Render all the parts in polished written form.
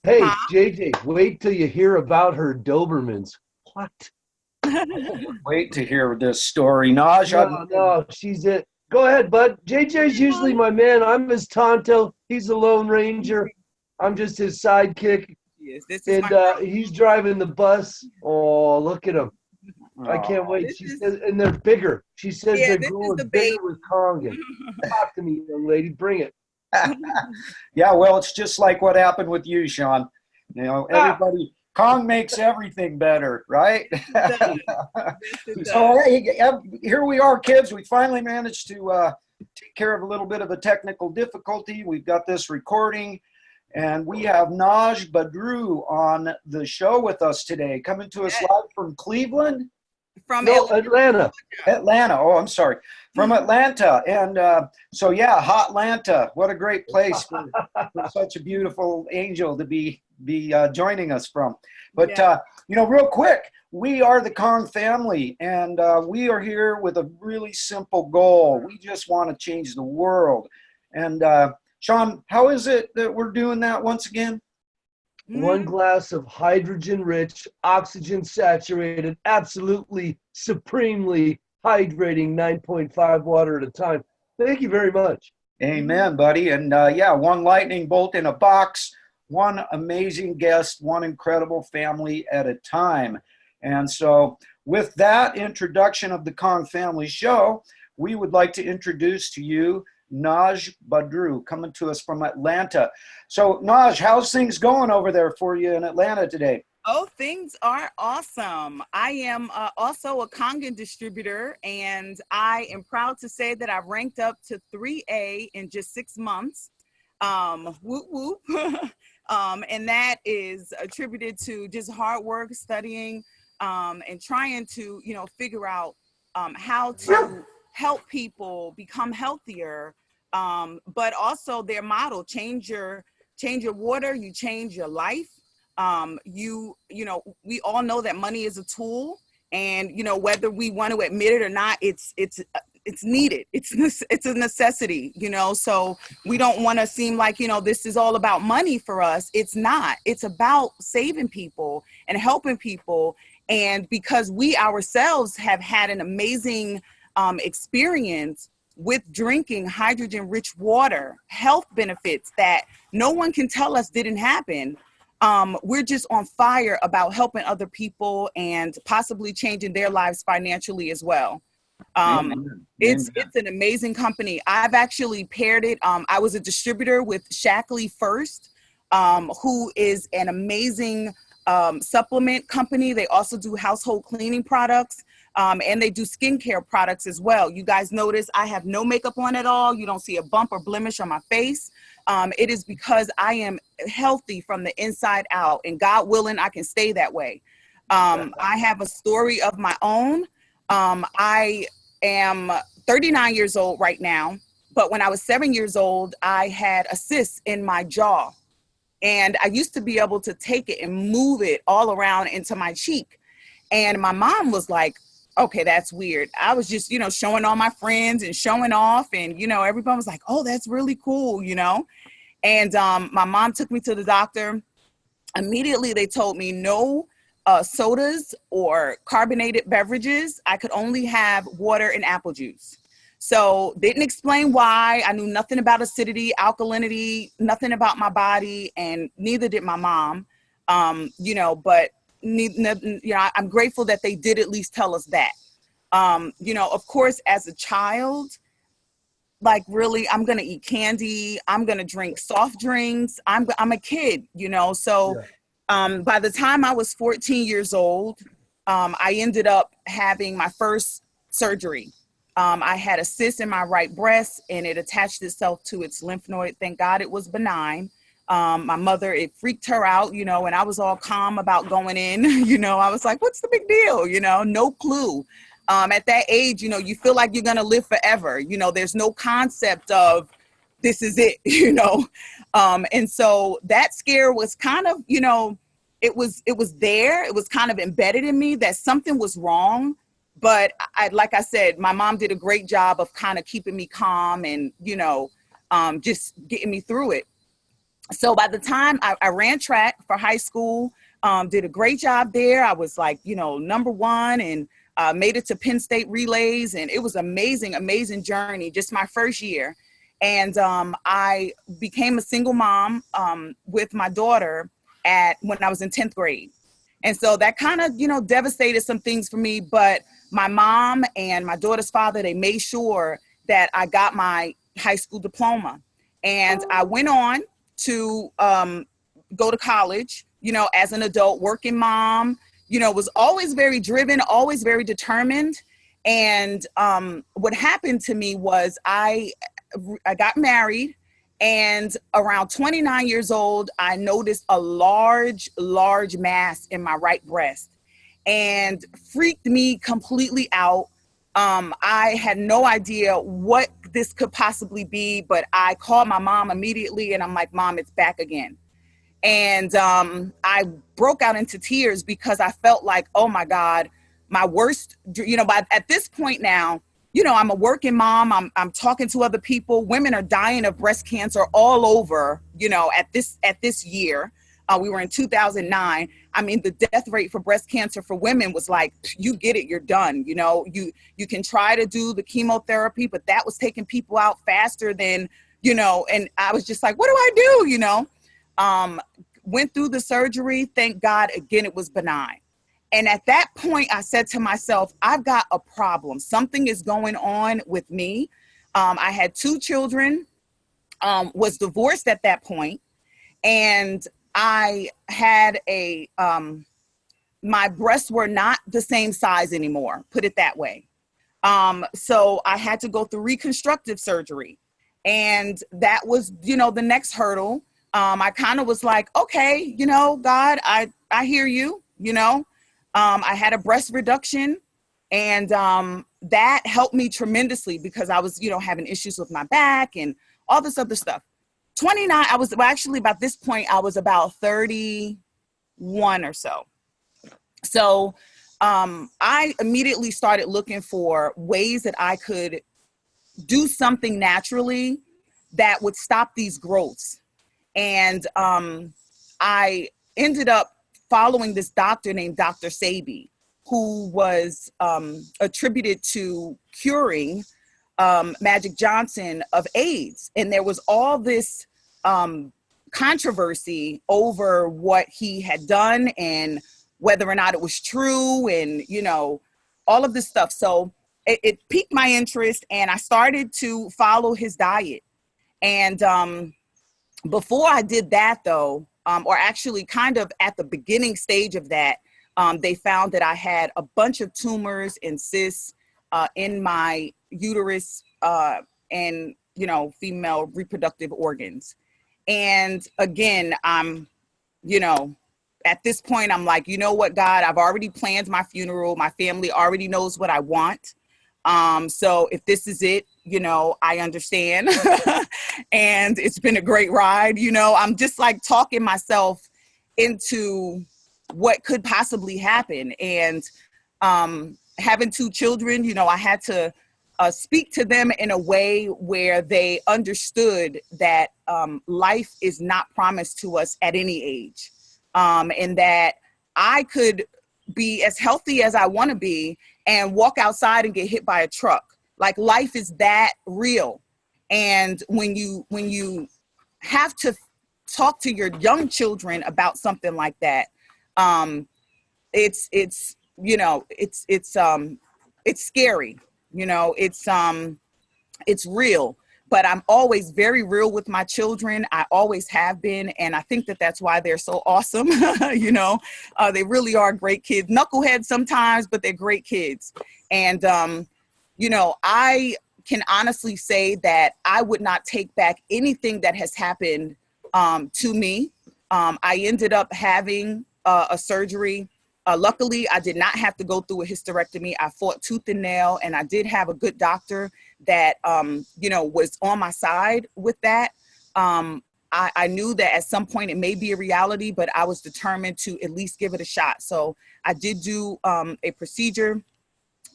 Hey, Huh? JJ, wait till you hear about her Dobermans. What? Wait to hear this story. Naj, No, she's it. Go ahead, bud. JJ's usually my man. I'm his Tonto. He's the Lone Ranger. I'm just his sidekick, Yes, this is my and he's driving the bus. Oh, look at him. I can't oh, wait. this She is says, and they're bigger. She says yeah, they're this is growing the bigger baby. with Kongan. Talk to me, young lady. Bring it. yeah, well, it's just like what happened with you, Sean. Ah, Everybody, Kong makes everything better, right? It does. Yes, it does. So, hey, yeah, here we are, kids. We finally managed to take care of a little bit of a technical difficulty. We've got this recording, and we have Nahj Badru on the show with us today, coming to us Yes. live from Cleveland. From no, Atlanta. Atlanta. Oh, I'm sorry. From Atlanta. And so, yeah, Hot Atlanta. What a great place for such a beautiful angel to be joining us from. But, Yeah. real quick, we are the Kong family, and we are here with a really simple goal. We just want to change the world. And, Sean, how is it that we're doing that once again? One glass of hydrogen rich, oxygen saturated, absolutely supremely hydrating 9.5 water at a time. Thank you very much. Amen, buddy. And yeah, one lightning bolt in a box, one amazing guest, one incredible family at a time. And so, with that introduction of the Kong Family Show, we would like to introduce to you Nahj Badru, coming to us from Atlanta. So, Nahj, how's things going over there for you in Atlanta today? Oh, things are awesome. I am also a Kangen distributor, and I am proud to say that I ranked up to 3A in just 6 months. Whoop whoop. And that is attributed to just hard work, studying, and trying to, figure out how to help people become healthier. But also their motto: change your water, you change your life. We all know that money is a tool, and whether we want to admit it or not, it's needed. It's a necessity. So we don't want to seem like this is all about money for us. It's not. It's about saving people and helping people. And because we ourselves have had an amazing experience with drinking hydrogen rich water, health benefits that no one can tell us didn't happen. We're just on fire about helping other people and possibly changing their lives financially as well. Amen. It's an amazing company. I've actually paired it. I was a distributor with Shackley First, who is an amazing supplement company. They also do household cleaning products. And they do skincare products as well. You guys notice I have no makeup on at all. You don't see a bump or blemish on my face. It is because I am healthy from the inside out, and God willing, I can stay that way. I have a story of my own. I am 39 years old right now, but when I was 7 years old, I had a cyst in my jaw. And I used to be able to take it and move it all around into my cheek. And my mom was like, okay, that's weird. I was just, showing all my friends and showing off. And, everyone was like, oh, that's really cool, And my mom took me to the doctor. Immediately, they told me no sodas or carbonated beverages. I could only have water and apple juice. So didn't explain why. I knew nothing about acidity, alkalinity, nothing about my body, and neither did my mom. But I'm grateful that they did at least tell us that. Of course, as a child, like really, I'm gonna eat candy. I'm gonna drink soft drinks. I'm a kid, So Yeah. by the time I was 14 years old, I ended up having my first surgery. I had a cyst in my right breast, and it attached itself to its lymph node. Thank God it was benign. My mother, it freaked her out, and I was all calm about going in. I was like, what's the big deal? No clue. At that age, you feel like you're going to live forever. There's no concept of this is it, and so that scare was kind of, it was there. It was kind of embedded in me that something was wrong. But like I said, my mom did a great job of kind of keeping me calm and, just getting me through it. So by the time I ran track for high school, did a great job there. I was like, you know, #1 and made it to Penn State relays. And it was amazing, amazing journey, just my first year. And I became a single mom with my daughter when I was in 10th grade. And so that kind of, you know, devastated some things for me. But my mom and my daughter's father, they made sure that I got my high school diploma. And I went on to go to college, you know, as an adult working mom, you know, was always very driven, always very determined. And what happened to me was I got married, and around 29 years old, I noticed a large mass in my right breast and freaked me completely out. I had no idea what this could possibly be, but I called my mom immediately and I'm like, Mom, it's back again. And I broke out into tears because I felt like, oh my God, my worst, you know, at this point now, you know, I'm a working mom. I'm talking to other people. Women are dying of breast cancer all over, you know, at this year. We were in 2009. I mean, the death rate for breast cancer for women was like, you get it, you're done. You know, you can try to do the chemotherapy, but that was taking people out faster than, you know, and I was just like, what do I do? You know, went through the surgery. Thank God, again, it was benign. And at that point, I said to myself, I've got a problem. Something is going on with me. I had 2 children, was divorced at that point, and I had my breasts were not the same size anymore, put it that way. So I had to go through reconstructive surgery. And that was, you know, the next hurdle. I kind of was like, okay, you know, God, I hear you, you know. I had a breast reduction, and that helped me tremendously because I was, you know, having issues with my back and all this other stuff. 29, actually about this point, I was about 31 or so. So I immediately started looking for ways that I could do something naturally that would stop these growths. And I ended up following this doctor named Dr. Sabi, who was attributed to curing Magic Johnson of AIDS. And there was all this controversy over what he had done and whether or not it was true and, you know, all of this stuff. So it piqued my interest, and I started to follow his diet. And before I did that, though, or actually kind of at the beginning stage of that, they found that I had a bunch of tumors and cysts in my uterus and, you know, female reproductive organs. And again, you know, at this point, I'm like, you know what, God, I've already planned my funeral. My family already knows what I want. So if this is it, you know, I understand. And it's been a great ride. You know, I'm just like talking myself into what could possibly happen. And having 2 children, you know, I had to speak to them in a way where they understood that life is not promised to us at any age. And that I could be as healthy as I want to be and walk outside and get hit by a truck. Like, life is that real. And when you have to talk to your young children about something like that, it's you know, it's scary, you know, it's real. But I'm always very real with my children. I always have been. And I think that that's why they're so awesome. You know, they really are great kids. Knuckleheads sometimes, but they're great kids. And, you know, I can honestly say that I would not take back anything that has happened to me. I ended up having a surgery. Luckily, I did not have to go through a hysterectomy. I fought tooth and nail, and I did have a good doctor that, you know, was on my side with that. I knew that at some point it may be a reality, but I was determined to at least give it a shot. So I did do a procedure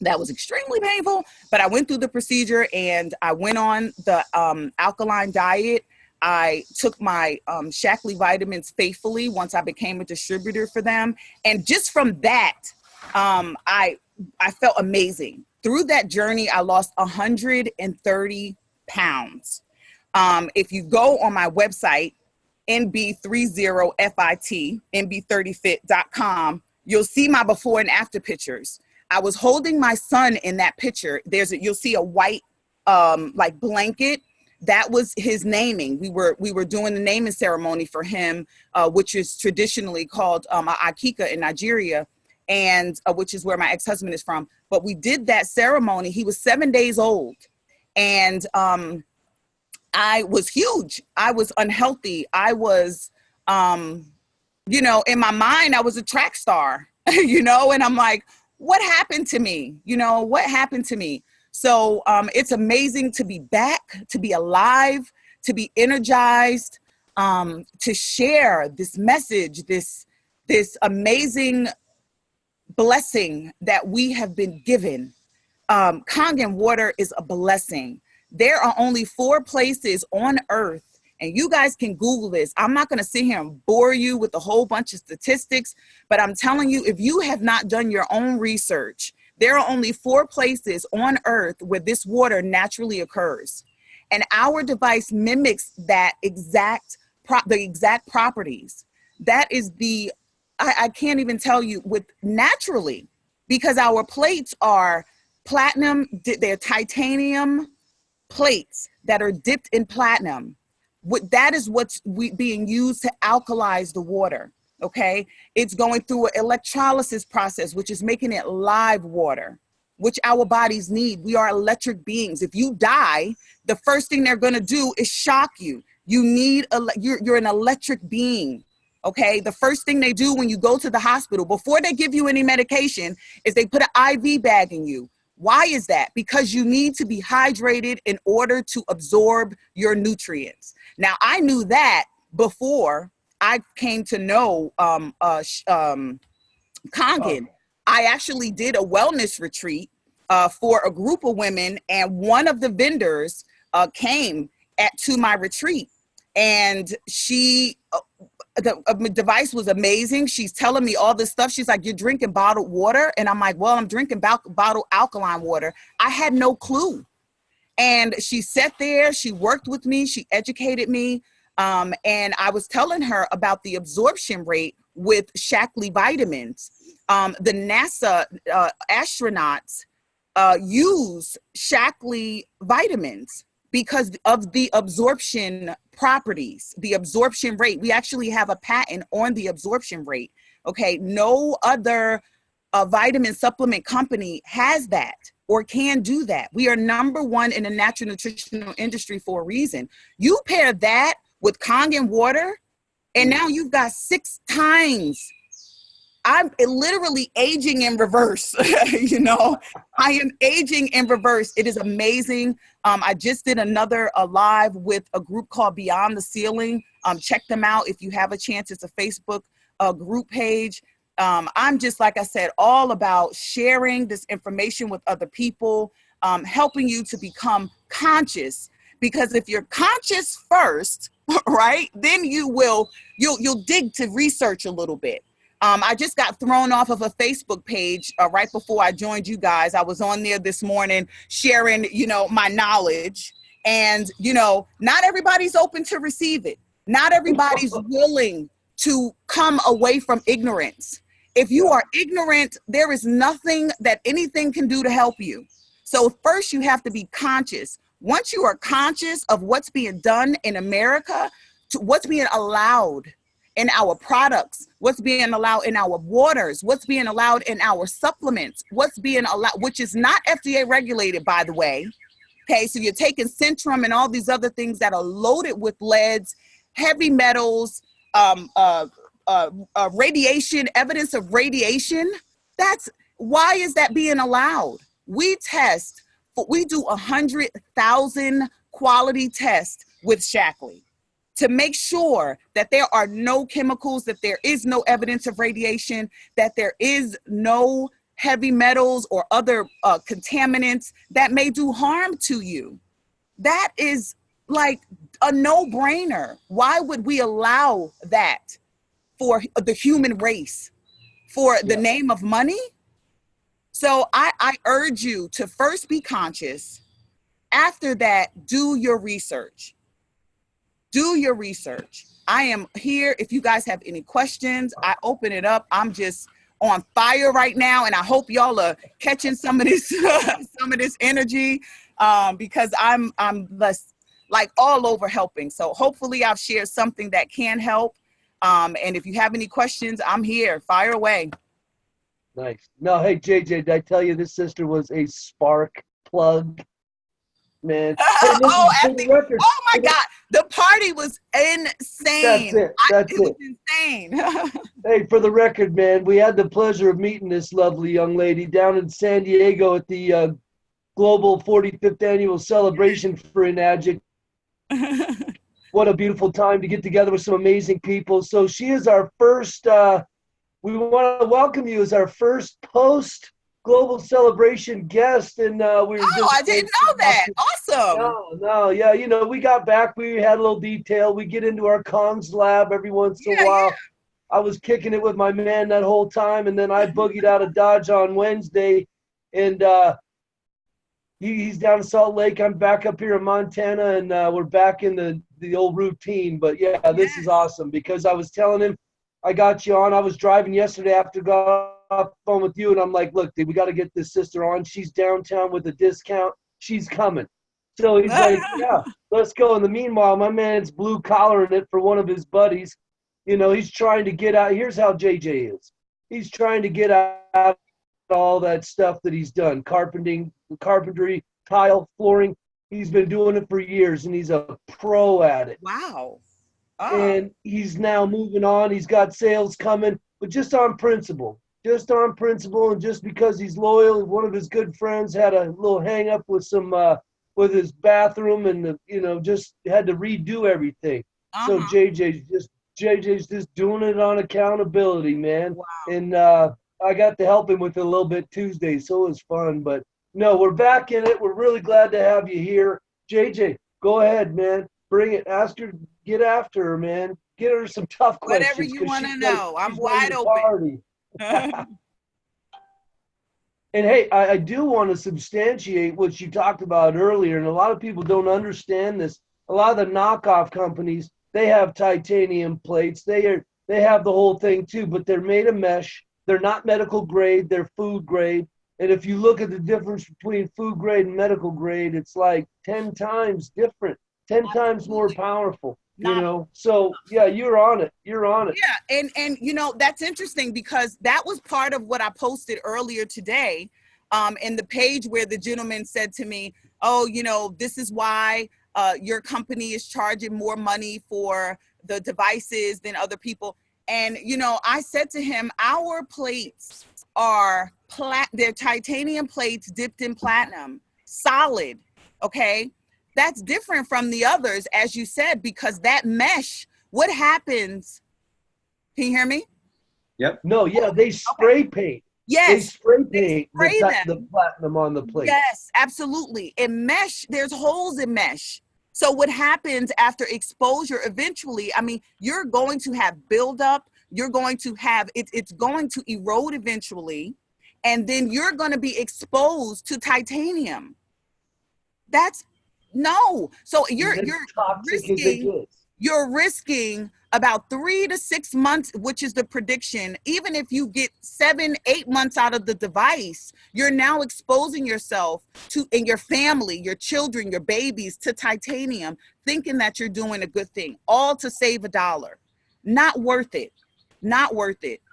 that was extremely painful, but I went through the procedure and I went on the alkaline diet. I took my Shaklee vitamins faithfully once I became a distributor for them. And just from that, I felt amazing. Through that journey, I lost 130 pounds. If you go on my website, NB30FIT, NB30fit.com, you'll see my before and after pictures. I was holding my son in that picture. You'll see a white like blanket. That was his naming. We were doing the naming ceremony for him, which is traditionally called Akika in Nigeria, and which is where my ex-husband is from. But we did that ceremony. He was 7 days old, and I was huge. I was unhealthy. I was, you know, in my mind, I was a track star, you know, and I'm like, what happened to me? You know, what happened to me? So it's amazing to be back, to be alive, to be energized, to share this message, this amazing blessing that we have been given. Kangen water is a blessing. There are only 4 places on earth, and you guys can Google this. I'm not going to sit here and bore you with a whole bunch of statistics, but I'm telling you, if you have not done your own research, there are only 4 places on earth where this water naturally occurs. And our device mimics that exact properties. That is I can't even tell you with naturally, because our plates are platinum, they're titanium plates that are dipped in platinum. That is what's being used to alkalize the water. Okay, it's going through an electrolysis process, which is making it live water, which our bodies need. We are electric beings. If you die, the first thing they're going to do is shock you. You need you're an electric being. Okay, the first thing they do when you go to the hospital before they give you any medication is they put an IV bag in you. Why is that? Because you need to be hydrated in order to absorb your nutrients. Now, I knew that before I came to know Kangen. I actually did a wellness retreat for a group of women, and one of the vendors came to my retreat, and the device was amazing. She's telling me all this stuff. She's like, you're drinking bottled water? And I'm like, well, I'm drinking bottled alkaline water. I had no clue. And she sat there, she worked with me, she educated me. And I was telling her about the absorption rate with Shaklee vitamins. The NASA astronauts use Shaklee vitamins because of the absorption properties, the absorption rate. We actually have a patent on the absorption rate. Okay, no other vitamin supplement company has that or can do that. We are #1 in the natural nutritional industry for a reason. You pair that with Kangen water, and now you've got 6 times. I'm literally aging in reverse. You know, I am aging in reverse. It is amazing. I just did another live with a group called Beyond the Ceiling. Check them out if you have a chance. It's a Facebook group page. I'm just, like I said, all about sharing this information with other people, helping you to become conscious. Because if you're conscious first, right, then you'll dig to research a little bit. I just got thrown off of a Facebook page right before I joined you guys. I was on there this morning sharing, you know, my knowledge, and, you know, not everybody's open to receive it. Not everybody's willing to come away from ignorance. If you are ignorant, there is nothing that anything can do to help you. So first you have to be conscious. Once you are conscious of what's being done in America, to what's being allowed in our products, what's being allowed in our waters, what's being allowed in our supplements, what's being allowed, which is not FDA regulated, by the way. Okay, so you're taking Centrum and all these other things that are loaded with leads, heavy metals, radiation, evidence of radiation. Why is that being allowed? We do 100,000 quality tests with Shaklee to make sure that there are no chemicals, that there is no evidence of radiation, that there is no heavy metals or other contaminants that may do harm to you. That is like a no-brainer. Why would we allow that for the human race, for the name of money? So I urge you to first be conscious. After that, do your research. Do your research. I am here. If you guys have any questions, I open it up. I'm just on fire right now, and I hope y'all are catching some of this some of this energy, because I'm less, like, all over helping. So hopefully I've shared something that can help. And if you have any questions, I'm here. Fire away. Nice. No, hey, JJ, did I tell you this sister was a spark plug? Man. Hey, listen, oh my God, the party was insane. That's it was insane. Hey, for the record, man, we had the pleasure of meeting this lovely young lady down in San Diego at the Global 45th Annual Celebration for Nahj. What a beautiful time to get together with some amazing people. So she is our first, we want to welcome you as our first post Global Celebration guest, and we were I didn't know that. Awesome. No, yeah, you know, we got back, we had a little detail, we get into our comms lab every once in a while. I was kicking it with my man that whole time, and then I boogied out of Dodge on Wednesday, and he's down in Salt Lake, I'm back up here in Montana, and we're back in the old routine. But yeah, this is awesome, because I was telling him, I got you on. I was driving yesterday after got off the phone with you, and I'm like, look, dude, we got to get this sister on. She's downtown with a discount. She's coming. So he's like, yeah, let's go. In the meanwhile, my man's blue collaring it for one of his buddies. You know, he's trying to get out. Here's how JJ is. He's trying to get out all that stuff that he's done. Carpentry, tile, flooring. He's been doing it for years, and he's a pro at it. Wow. And he's now moving on. He's got sales coming, but just on principle. And just because he's loyal. One of his good friends had a little hang up with with his bathroom, and just had to redo everything. So JJ's just doing it on accountability, man. Wow. And I got to help him with it a little bit Tuesday, so it was fun. But no, we're back in it. We're really glad to have you here. JJ, go ahead, man. Bring it. Ask her, get after her, man. Get her some tough questions. Whatever you want to know. I'm wide open. And hey, I do want to substantiate what you talked about earlier, and a lot of people don't understand this. A lot of the knockoff companies, they have titanium plates. They have the whole thing too, but they're made of mesh. They're not medical grade. They're food grade. And if you look at the difference between food grade and medical grade, it's like 10 times different. 10 times more powerful, So yeah, you're on it. Yeah. And that's interesting, because that was part of what I posted earlier today, in the page, where the gentleman said to me, oh, this is why your company is charging more money for the devices than other people. And, I said to him, our plates are they're titanium plates dipped in platinum, solid. Okay. That's different from the others, as you said, because that mesh, what happens? Can you hear me? Yep. No, yeah, they spray paint. Yes. They spray paint the platinum on the plate. Yes, absolutely. In mesh, there's holes in mesh. So what happens after exposure eventually, you're going to have buildup. You're going to have, it's going to erode eventually. And then you're going to be exposed to titanium. So you're risking about 3 to 6 months, which is the prediction. Even if you get 7-8 months out of the device, you're now exposing yourself to, and your family, your children, your babies, to titanium, thinking that you're doing a good thing, all to save $1. Not worth it.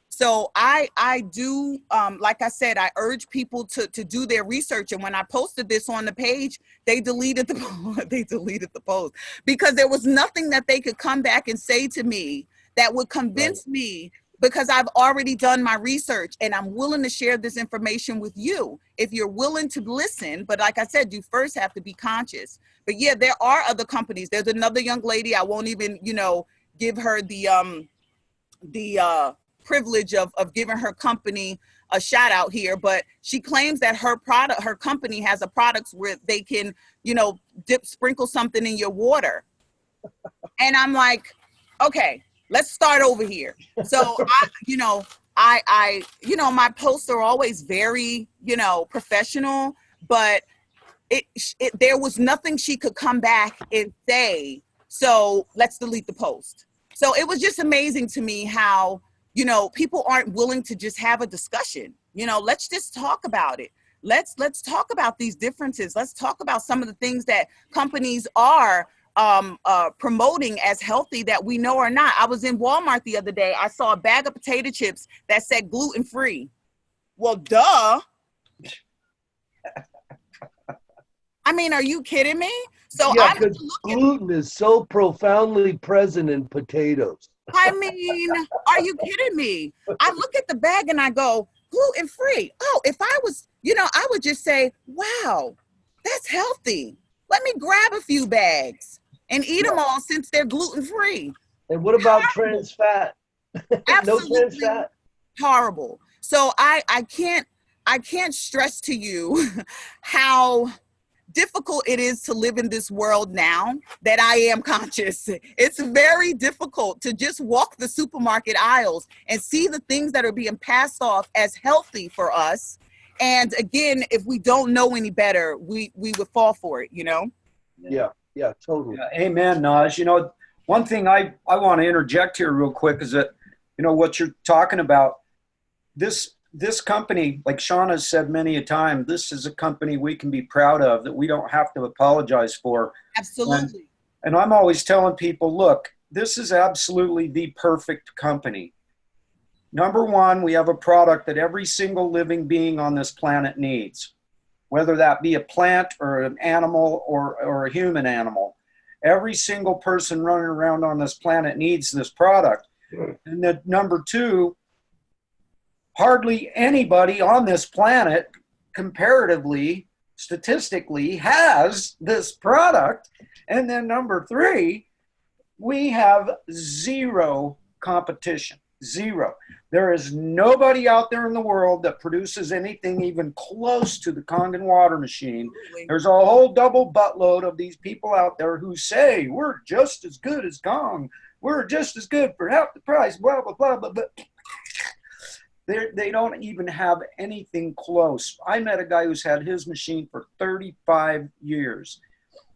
So I do, like I said, I urge people to do their research. And when I posted this on the page, they deleted the post, because there was nothing that they could come back and say to me that would convince me, because I've already done my research, and I'm willing to share this information with you if you're willing to listen. But like I said, you first have to be conscious. But yeah, there are other companies. There's another young lady, I won't even, give her the privilege of giving her company a shout out here, but she claims that her company has a product where they can, you know, sprinkle something in your water. And I'm like, okay, let's start over here. So my posts are always very, you know, professional, but there was nothing she could come back and say, so let's delete the post. So it was just amazing to me how, you know, people aren't willing to just have a discussion. You know, let's just talk about it. Let's talk about these differences. Let's talk about some of the things that companies are promoting as healthy that we know are not. I was in Walmart the other day. I saw a bag of potato chips that said gluten-free. Well, duh. I mean, are you kidding me? So yeah, because gluten is so profoundly present in potatoes. I mean, are you kidding me? I look at the bag and I go, gluten-free. Oh, if I was, you know, I would just say, wow, that's healthy. Let me grab a few bags and eat them all since they're gluten-free. And what about trans fat? Absolutely no trans fat? Horrible. So I can't stress to you how difficult it is to live in this world now that I am conscious. It's very difficult to just walk the supermarket aisles and see the things that are being passed off as healthy for us. And again, if we don't know any better, we would fall for it, you know? Yeah, totally. Yeah, amen, Nahj. You know, one thing I want to interject here real quick is that, you know, what you're talking about, this company, like Shauna has said many a time, this is a company we can be proud of, that we don't have to apologize for. Absolutely. And I'm always telling people, look, this is absolutely the perfect company. Number one, we have a product that every single living being on this planet needs, whether that be a plant or an animal or a human animal. Every single person running around on this planet needs this product. And then number two, hardly anybody on this planet, comparatively, statistically, has this product. And then number three, we have zero competition. Zero. There is nobody out there in the world that produces anything even close to the Kangen water machine. There's a whole double buttload of these people out there who say, we're just as good as Kong. We're just as good for half the price, blah, blah, blah, blah, blah. They don't even have anything close. I met a guy who's had his machine for 35 years.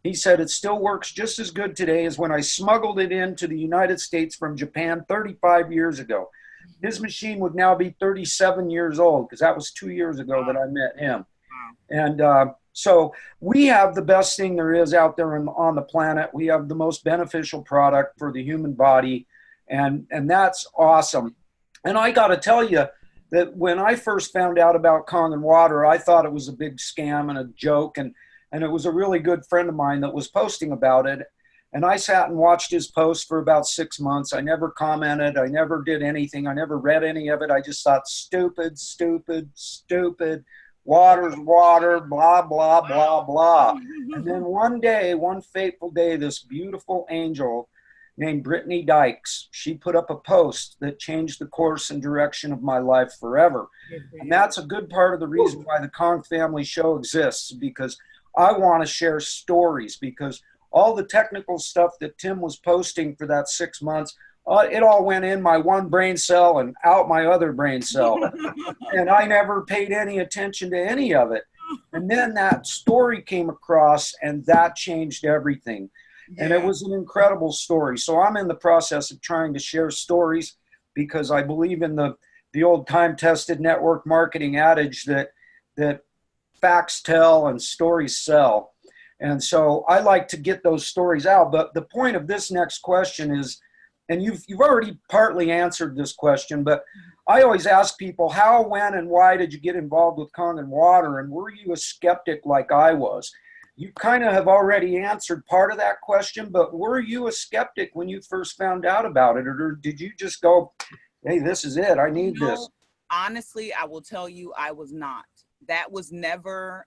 He said it still works just as good today as when I smuggled it into the United States from Japan 35 years ago. His machine would now be 37 years old because that was 2 years ago that I met him. And so we have the best thing there is out there on the planet. We have the most beneficial product for the human body, and that's awesome. And I got to tell you that when I first found out about Kangen water, I thought it was a big scam and a joke, and it was a really good friend of mine that was posting about it. And I sat and watched his post for about 6 months. I never commented. I never did anything. I never read any of it. I just thought, stupid, stupid, stupid. Water's water, blah, blah, blah, blah. And then one day, one fateful day, this beautiful angel named Brittany Dykes, she put up a post that changed the course and direction of my life forever. And that's a good part of the reason why the Kong Family Show exists, because I want to share stories, because all the technical stuff that Tim was posting for that 6 months, it all went in my one brain cell and out my other brain cell. And I never paid any attention to any of it. And then that story came across, and that changed everything. And it was an incredible story. So I'm in the process of trying to share stories, because I believe in the old time-tested network marketing adage that facts tell and stories sell. And so I like to get those stories out. But the point of this next question is, and you've already partly answered this question, but I always ask people, how, when, and why did you get involved with Kangen water? And were you a skeptic like I was? You kind of have already answered part of that question, but were you a skeptic when you first found out about it? Or did you just go, hey, this is it, I need this? Honestly, I will tell you, I was not. That was never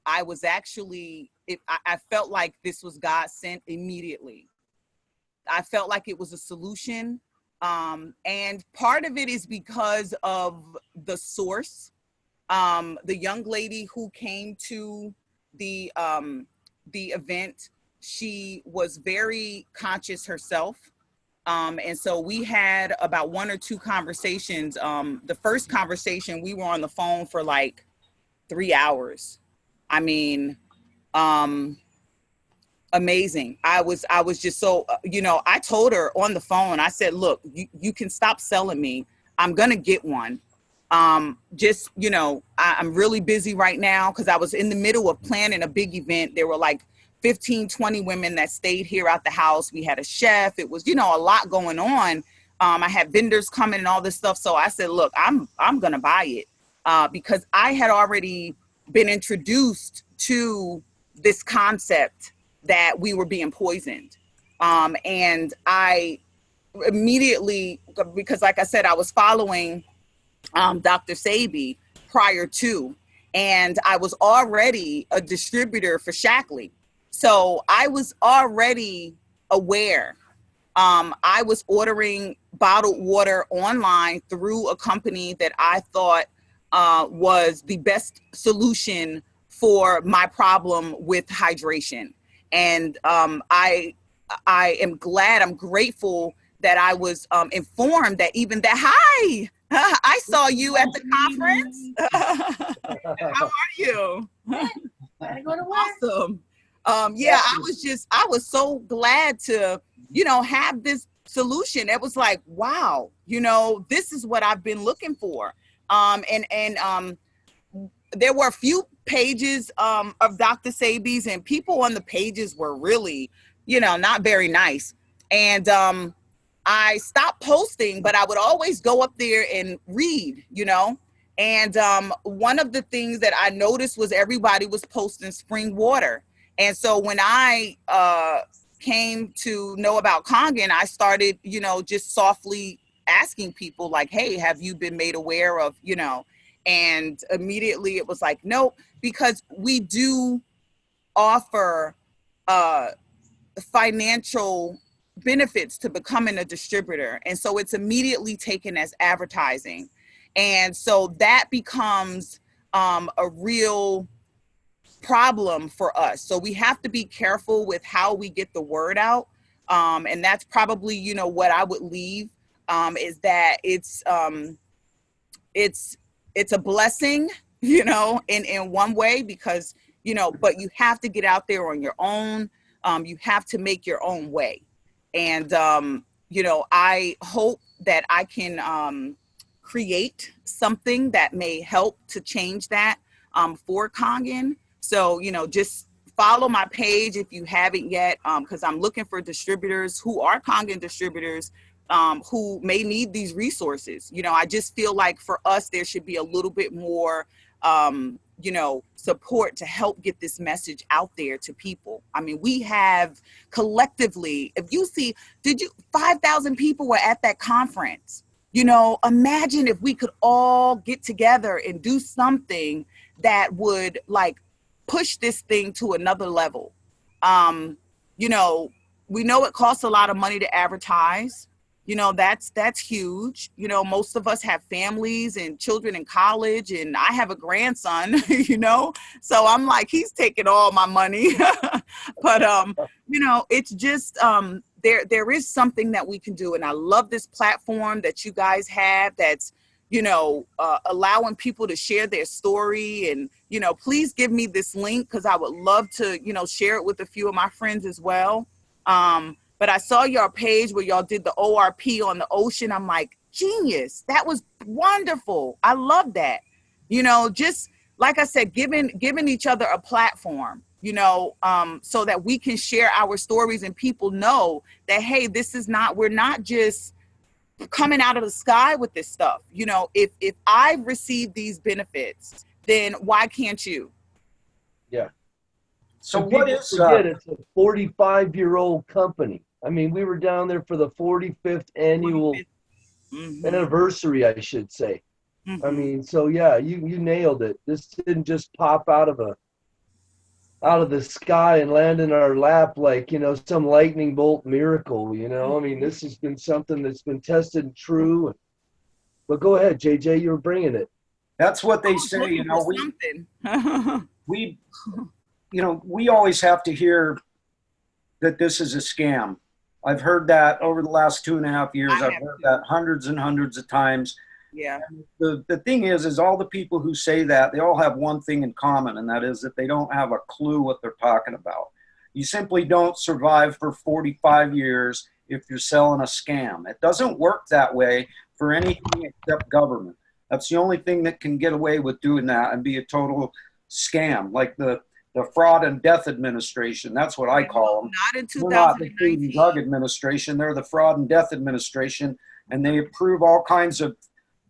I was actually, I felt like this was God sent immediately. I felt like it was a solution And part of it is because of the source. The young lady who came to the event, she was very conscious herself. And so we had about 1 or 2 conversations. The first conversation, we were on the phone for like 3 hours. I mean, amazing. I was just so, I told her on the phone, I said, look, you can stop selling me. I'm going to get one. I'm really busy right now because I was in the middle of planning a big event. There were like 15, 20 women that stayed here at the house. We had a chef. It was, a lot going on. I had vendors coming and all this stuff. So I said, look, I'm going to buy it because I had already been introduced to this concept that we were being poisoned. And I immediately, because like I said, I was following Dr. Sebi prior to, and I was already a distributor for Shackley. So I was already aware. I was ordering bottled water online through a company that I thought was the best solution for my problem with hydration. And I am glad, I'm grateful that I was informed that even that, hi, I saw you at the conference. How are you? Gotta go to work. Awesome. Yeah, I was so glad to, have this solution. It was like, wow, this is what I've been looking for. And there were a few pages of Dr. Sebi's, and people on the pages were really, not very nice. And I stopped posting, but I would always go up there and read, And one of the things that I noticed was everybody was posting spring water. And so when I came to know about Kangen, I started, just softly asking people like, hey, have you been made aware of, and immediately it was like, nope, because we do offer financial benefits to becoming a distributor. And so it's immediately taken as advertising. And so that becomes a real problem for us. So we have to be careful with how we get the word out. And that's probably, what I would leave is that it's a blessing, in one way, because, but you have to get out there on your own. You have to make your own way. And, I hope that I can create something that may help to change that for Kangen. So, just follow my page if you haven't yet, because I'm looking for distributors who are Kangen distributors who may need these resources. I just feel like for us, there should be a little bit more, support to help get this message out there to people. I mean, we have collectively, if you see, 5,000 people were at that conference. Imagine if we could all get together and do something that would push this thing to another level. We know it costs a lot of money to advertise. That's huge. Most of us have families and children in college, and I have a grandson, so I'm like, he's taking all my money. But, it's just, there is something that we can do. And I love this platform that you guys have that's, allowing people to share their story. And, please give me this link because I would love to, share it with a few of my friends as well. But I saw your page where y'all did the ORP on the ocean. I'm like, genius. That was wonderful. I love that. Just like I said, giving each other a platform, so that we can share our stories and people know that, hey, we're not just coming out of the sky with this stuff. If I've received these benefits, then why can't you? Yeah. So And what people is forget it's a 45-year-old company. I mean, we were down there for the 45th annual anniversary, I should say. I mean, so yeah, you nailed it. This didn't just pop out of out of the sky and land in our lap like, some lightning bolt miracle, I mean, this has been something that's been tested and true. But go ahead, JJ, you were bringing it. That's what they I was say, looking for something. we we always have to hear that this is a scam. I've heard that over the last 2.5 years. I've heard that hundreds and hundreds of times. Yeah. The thing is all the people who say that, they all have one thing in common, and that is that they don't have a clue what they're talking about. You simply don't survive for 45 years if you're selling a scam. It doesn't work that way for anything except government. That's the only thing that can get away with doing that and be a total scam, like the Fraud and Death Administration. That's what I call them. Not in 2019. They're not the Food and Drug Administration. They're the Fraud and Death Administration, and they approve all kinds of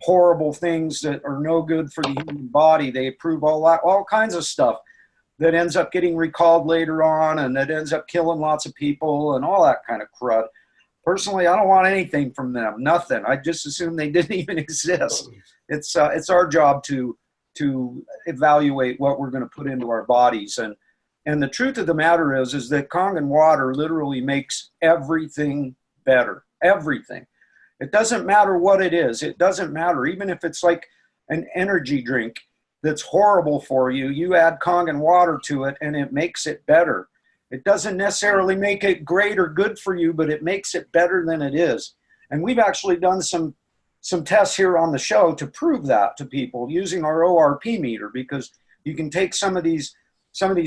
horrible things that are no good for the human body. They approve all kinds of stuff that ends up getting recalled later on, and that ends up killing lots of people and all that kind of crud. Personally, I don't want anything from them. Nothing. I just assume they didn't even exist. It's our job to evaluate what we're going to put into our bodies. And the truth of the matter is that Kangen water literally makes everything better. Everything. It doesn't matter what it is. It doesn't matter. Even if it's like an energy drink that's horrible for you, you add Kangen water to it and it makes it better. It doesn't necessarily make it great or good for you, but it makes it better than it is. And we've actually done some tests here on the show to prove that to people using our ORP meter, because you can take some of these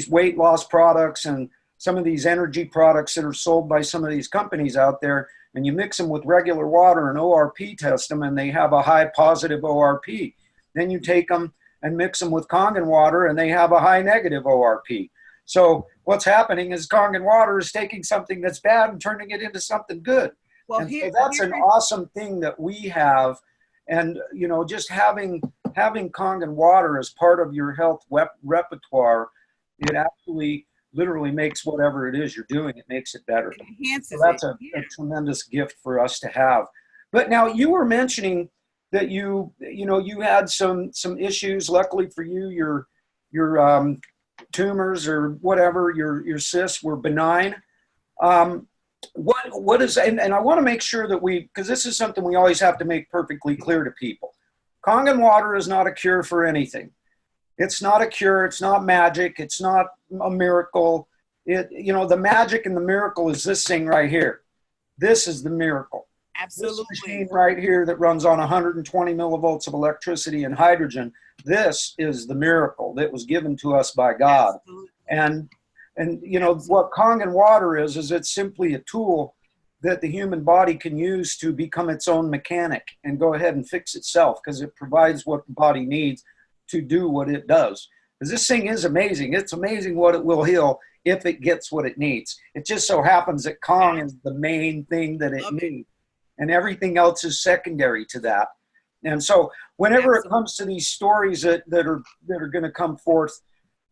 weight loss products and some of these energy products that are sold by some of these companies out there, and you mix them with regular water and ORP test them, and they have a high positive ORP. Then you take them and mix them with Kangen water, and they have a high negative ORP. So what's happening is Kangen water is taking something that's bad and turning it into something good. Well, so that's an awesome thing that we have. And, just having Kangen water as part of your health repertoire, it actually literally makes whatever it is you're doing, it makes it better. So that's a tremendous gift for us to have. But now you were mentioning that you had some issues. Luckily for you, your tumors or whatever, your cysts were benign. What is, and I want to make sure that because this is something we always have to make perfectly clear to people. Kangen water is not a cure for anything. It's not a cure. It's not magic. It's not a miracle. The magic and the miracle is this thing right here. This is the miracle. Absolutely. This machine right here that runs on 120 millivolts of electricity and hydrogen. This is the miracle that was given to us by God. Absolutely. And what Kangen water is it's simply a tool that the human body can use to become its own mechanic and go ahead and fix itself, because it provides what the body needs to do what it does. Because this thing is amazing. It's amazing what it will heal if it gets what it needs. It just so happens that Kong is the main thing that it needs, and everything else is secondary to that. And so whenever it comes to these stories that are going to come forth,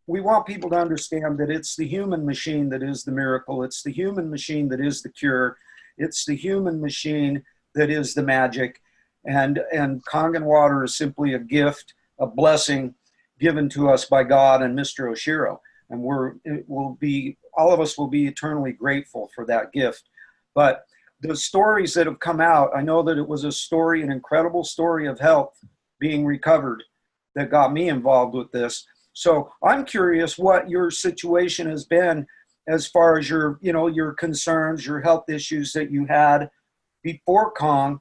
we want people to understand that it's the human machine that is the miracle. It's the human machine that is the cure. It's the human machine that is the magic. And Kangen water is simply a gift, a blessing given to us by God and Mr. Oshiro. And all of us will be eternally grateful for that gift. But the stories that have come out, I know that it was an incredible story of health being recovered that got me involved with this. So I'm curious what your situation has been as far as your concerns, your health issues that you had before Kong.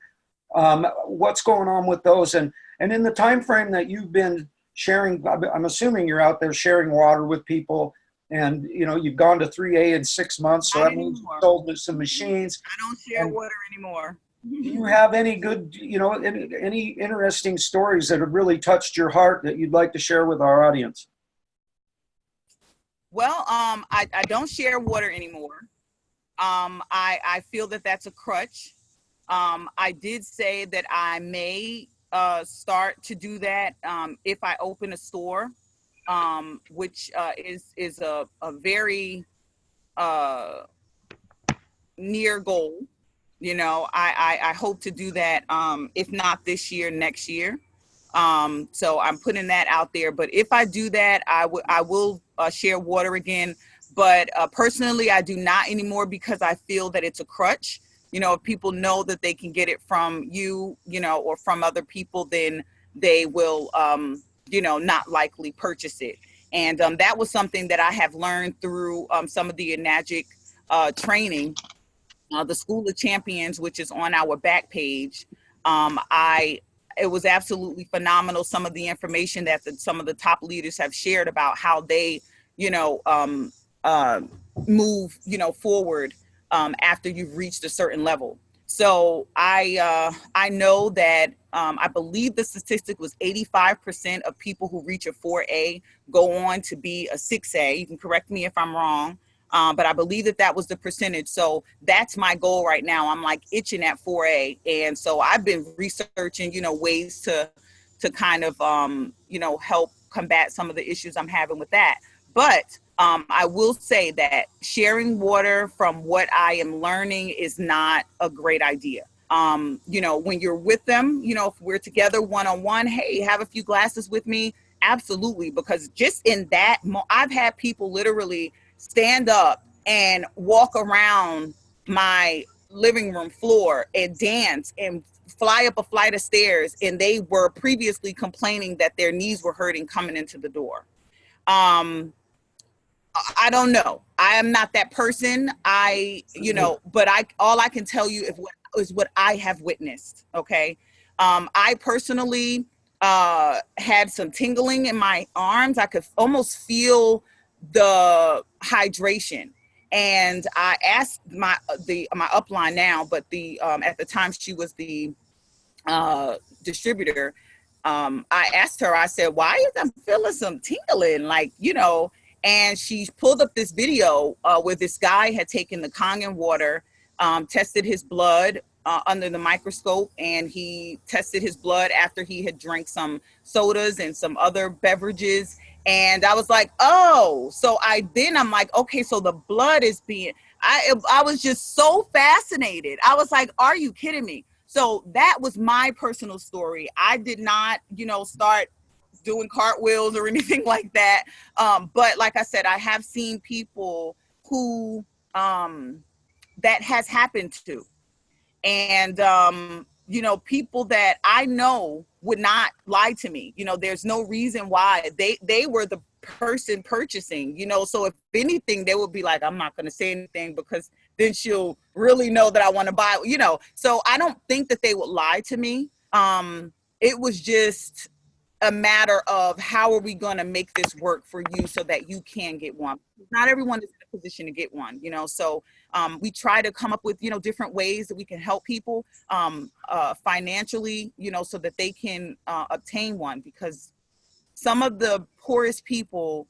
What's going on with those? And in the time frame that you've been sharing, I'm assuming you're out there sharing water with people, and you've gone to 3A in 6 months, so that means you sold some machines. I don't share water anymore. Do you have any good, any interesting stories that have really touched your heart that you'd like to share with our audience? Well, I don't share water anymore. I feel that that's a crutch. I did say that I may start to do that if I open a store, which is a very near goal. I hope to do that, if not this year, next year. So I'm putting that out there. But if I do that, I will share water again. But personally, I do not anymore because I feel that it's a crutch. If people know that they can get it from you, or from other people, then they will, not likely purchase it. And that was something that I have learned through some of the Enagic training, the School of Champions, which is on our back page. It was absolutely phenomenal. Some of the information that some of the top leaders have shared about how they, move, forward after you've reached a certain level. So I know that I believe the statistic was 85% of people who reach a 4A go on to be a 6A. You can correct me if I'm wrong. But I believe that was the percentage. So that's my goal right now. I'm like itching at 4A. And so I've been researching, ways to kind of, help combat some of the issues I'm having with that. But I will say that sharing water from what I am learning is not a great idea. When you're with them, if we're together one-on-one, hey, have a few glasses with me. Absolutely. Because just in that, I've had people literally stand up and walk around my living room floor and dance and fly up a flight of stairs. And they were previously complaining that their knees were hurting coming into the door. I don't know. I am not that person. But all I can tell you is what I have witnessed. Okay. I personally had some tingling in my arms. I could almost feel the hydration. And I asked my upline now, but at the time she was the distributor. I asked her, I said, why is I'm feeling some tingling? And she pulled up this video where this guy had taken the Kangen water, tested his blood under the microscope, and he tested his blood after he had drank some sodas and some other beverages. And I was like, oh, so I'm like, okay, so the blood is being, I was just so fascinated. I was like, are you kidding me? So that was my personal story. I did not, start doing cartwheels or anything like that. But like I said, I have seen people who that has happened to. And, people that I know would not lie to me. There's no reason why they were the person purchasing, so if anything, they would be like, I'm not going to say anything because then she'll really know that I want to buy, so I don't think that they would lie to me. It was just a matter of how are we going to make this work for you so that you can get one. Not everyone is in a position to get one, so we try to come up with, different ways that we can help people financially, so that they can obtain one, because some of the poorest people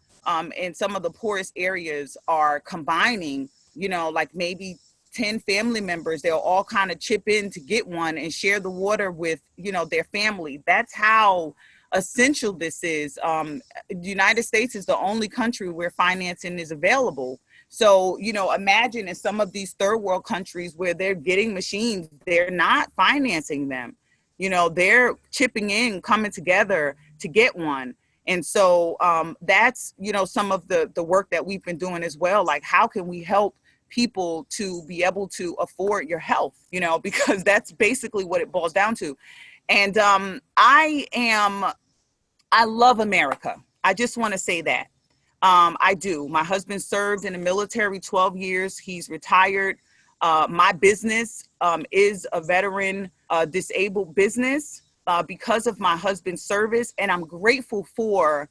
in some of the poorest areas are combining, like maybe 10 family members. They'll all kind of chip in to get one and share the water with, their family. That's how essential this is. The United States is the only country where financing is available. So, imagine in some of these third world countries where they're getting machines, they're not financing them. They're chipping in, coming together to get one. And so that's, some of the work that we've been doing as well. Like, how can we help people to be able to afford your health, because that's basically what it boils down to. And I love America. I just want to say that. I do. My husband served in the military 12 years. He's retired. My business is a veteran disabled business because of my husband's service. And I'm grateful for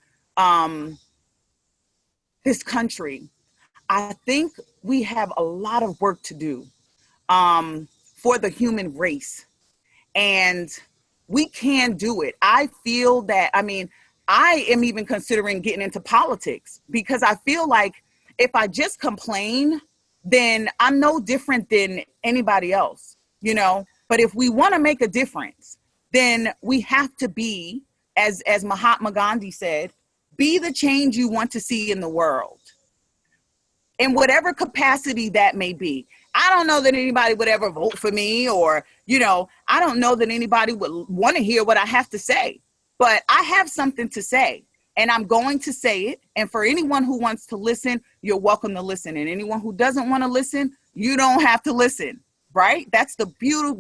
this country. I think we have a lot of work to do for the human race. And we can do it. I feel that, I am even considering getting into politics because I feel like if I just complain, then I'm no different than anybody else, But if we want to make a difference, then we have to be, as Mahatma Gandhi said, be the change you want to see in the world, in whatever capacity that may be. I don't know that anybody would ever vote for me or, I don't know that anybody would want to hear what I have to say. but I have something to say. And I'm going to say it. And for anyone who wants to listen, you're welcome to listen. And anyone who doesn't want to listen, you don't have to listen, right? That's the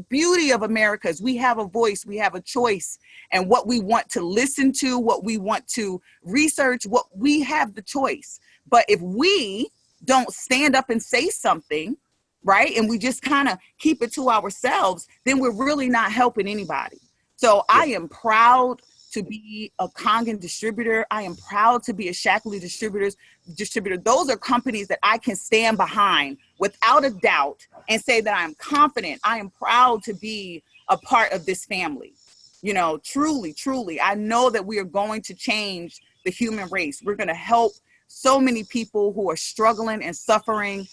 beauty of America is we have a voice, we have a choice. And what we want to listen to, what we want to research, what we have the choice. But if we don't stand up and say something, right, and we just kind of keep it to ourselves, then we're really not helping anybody. So I am proud to be a Kangen distributor. I am proud to be a Shaklee distributor. Those are companies that I can stand behind without a doubt and say that I'm confident. I am proud to be a part of this family. You know, truly, truly, I know that we are going to change the human race. We're going to help so many people who are struggling and suffering.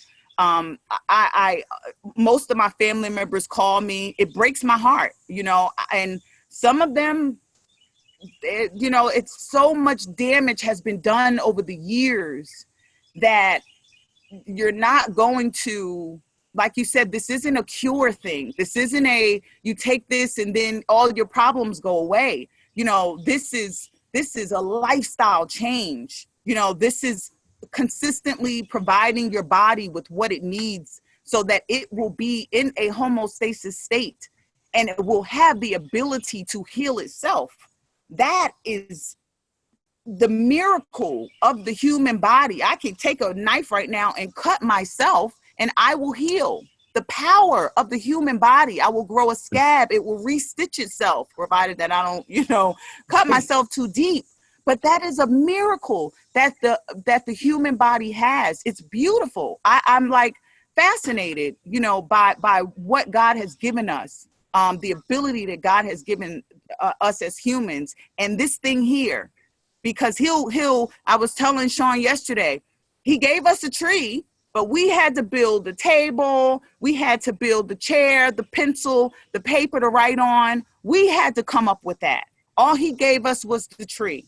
Most of my family members call me. It breaks my heart, you know, and some of them, you know, it's so much damage has been done over the years that you're not going to, like you said, this isn't a cure thing. This isn't you take this and then all your problems go away. You know, this is a lifestyle change. You know, this is consistently providing your body with what it needs so that it will be in a homeostasis state and it will have the ability to heal itself. That is the miracle of the human body. I can take a knife right now and cut myself and I will heal. The power of the human body. I will grow a scab. It will restitch itself, provided that I don't, you know, cut myself too deep. But that is a miracle that the human body has. It's beautiful. I'm like fascinated, you know, by what God has given us, the ability that God has given us as humans, and this thing here, because I was telling Sean yesterday, he gave us a tree, but we had to build the table, we had to build the chair, the pencil, the paper to write on. We had to come up with that. All he gave us was the tree.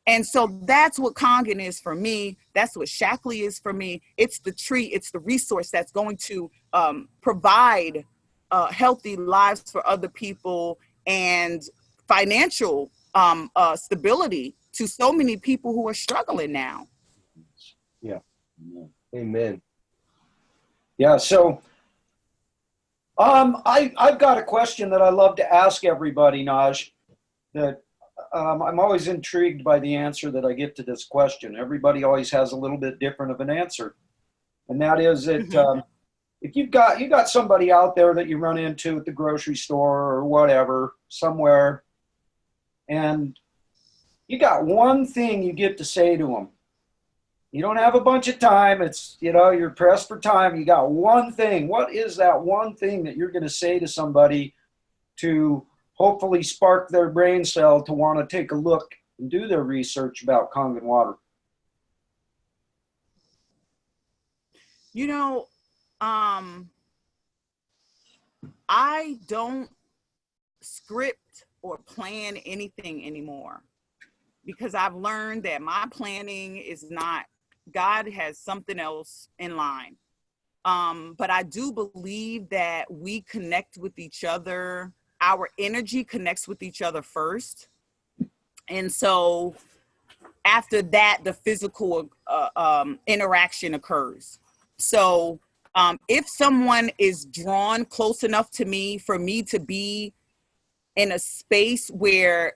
And so that's what Kangen is for me. That's what Shaklee is for me. It's the tree, it's the resource that's going to provide healthy lives for other people and financial stability to so many people who are struggling now. Yeah. Amen. Yeah. So I've got a question that I love to ask everybody, Nahj, that I'm always intrigued by the answer that I get to this question. Everybody always has a little bit different of an answer. And that is that if you got somebody out there that you run into at the grocery store or whatever, somewhere, and you got one thing you get to say to them. You don't have a bunch of time. It's, you know, you're pressed for time. You got one thing. What is that one thing that you're going to say to somebody to hopefully spark their brain cell to want to take a look and do their research about Kangen water? You know, I don't script or plan anything anymore because I've learned that my planning is not, God has something else in line. But I do believe that we connect with each other. Our energy connects with each other first. And so after that, the physical interaction occurs. So if someone is drawn close enough to me for me to be in a space where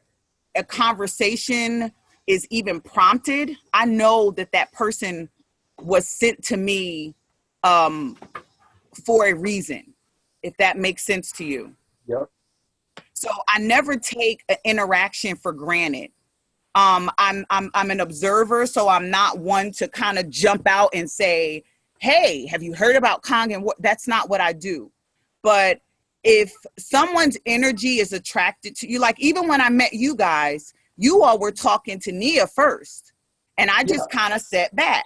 a conversation is even prompted, I know that that person was sent to me for a reason, if that makes sense to you. Yep. So I never take an interaction for granted. I'm an observer, so I'm not one to kind of jump out and say, hey, have you heard about Kangen? That's not what I do. But if someone's energy is attracted to you, like even when I met you guys, you all were talking to Nia first. And I just kind of sat back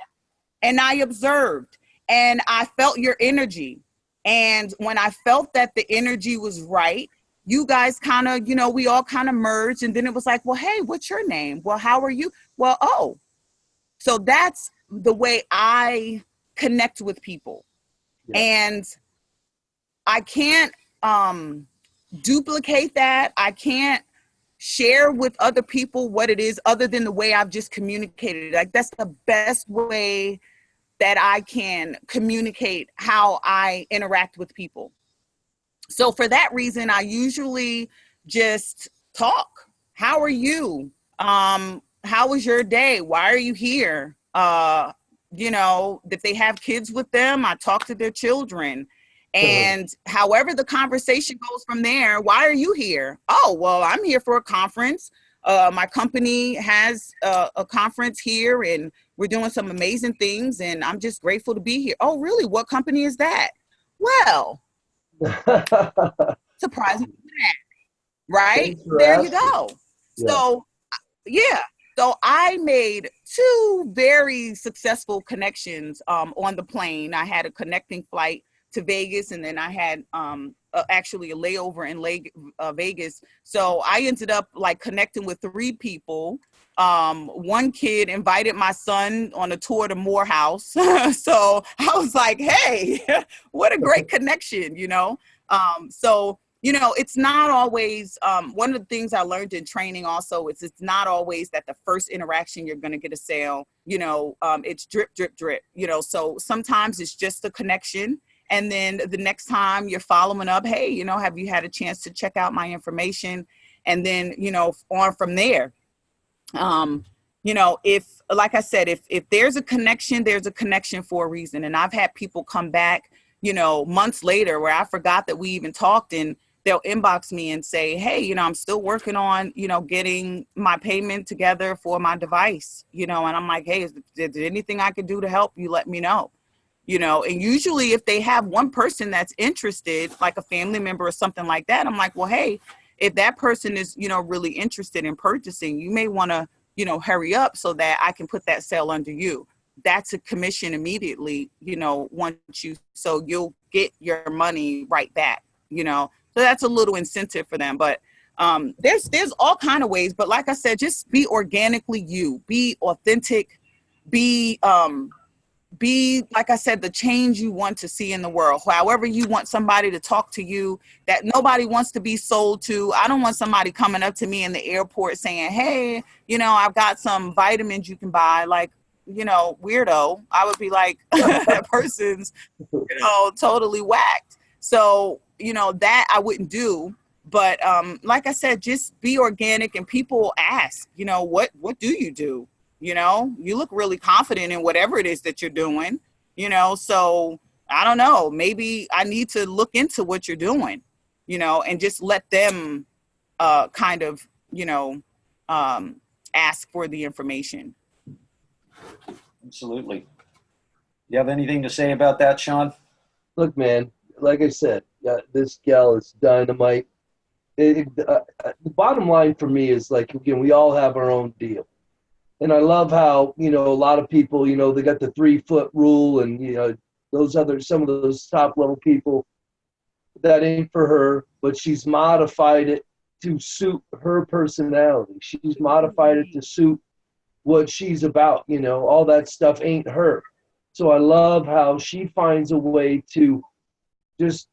and I observed and I felt your energy. And when I felt that the energy was right, you guys kind of, you know, we all kind of merged. And then it was like, well, hey, what's your name? Well, how are you? Well, oh, so that's the way I connect with people. Yeah. And I can't duplicate that. I can't share with other people what it is other than the way I've just communicated. Like that's the best way that I can communicate how I interact with people. So for that reason, I usually just talk. How are you? How was your day? Why are you here? If they have kids with them, I talk to their children. And however the conversation goes from there, why are you here? Oh, well, I'm here for a conference. My company has a conference here and we're doing some amazing things and I'm just grateful to be here. Oh, really? What company is that? Well, surprising, right? There you go. Yeah. So, yeah. So I made 2 very successful connections on the plane. I had a connecting flight to Vegas, and then I had actually a layover in Vegas. So I ended up like connecting with 3 people. One kid invited my son on a tour to Morehouse. So I was like, hey, what a great connection, So, it's not always, one of the things I learned in training also is it's not always that the first interaction you're going to get a sale, it's drip, drip, drip, so sometimes it's just a connection. And then the next time you're following up, hey, have you had a chance to check out my information? And then, on from there. If, like I said, if there's a connection for a reason. And I've had people come back, months later where I forgot that we even talked, and they'll inbox me and say, hey, I'm still working on, getting my payment together for my device, and I'm like, hey, is there anything I could do to help you? Let me know. And usually if they have one person that's interested, like a family member or something like that, I'm like, well, hey, if that person is, really interested in purchasing, you may want to, hurry up so that I can put that sale under you. That's a commission immediately, so you'll get your money right back, so that's a little incentive for them. But there's all kind of ways. But like I said, just be organically you, be authentic, be, like I said, the change you want to see in the world. However you want somebody to talk to you, that nobody wants to be sold to. I don't want somebody coming up to me in the airport saying, hey, I've got some vitamins you can buy. Like, weirdo. I would be like, that person's, totally whacked. So, that I wouldn't do. But like I said, just be organic, and people ask, what do you do? You look really confident in whatever it is that you're doing, so I don't know, maybe I need to look into what you're doing, and just let them kind of, ask for the information. Absolutely. You have anything to say about that, Sean? Look, man, like I said, this gal is dynamite. The bottom line for me is, like, again, we all have our own deal. And I love how, a lot of people, they got the 3-foot rule, and, some of those top level people, that ain't for her, but she's modified it to suit her personality. She's modified it to suit what she's about, all that stuff ain't her. So I love how she finds a way to just,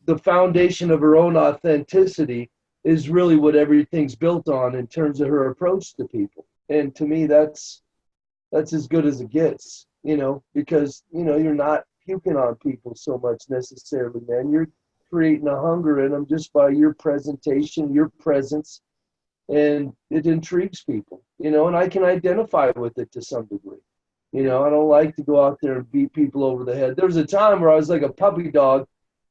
the foundation of her own authenticity is really what everything's built on in terms of her approach to people. And to me, that's as good as it gets, because, you're not puking on people so much necessarily, man. You're creating a hunger in them just by your presentation, your presence, and it intrigues people, and I can identify with it to some degree. I don't like to go out there and beat people over the head. There was a time where I was like a puppy dog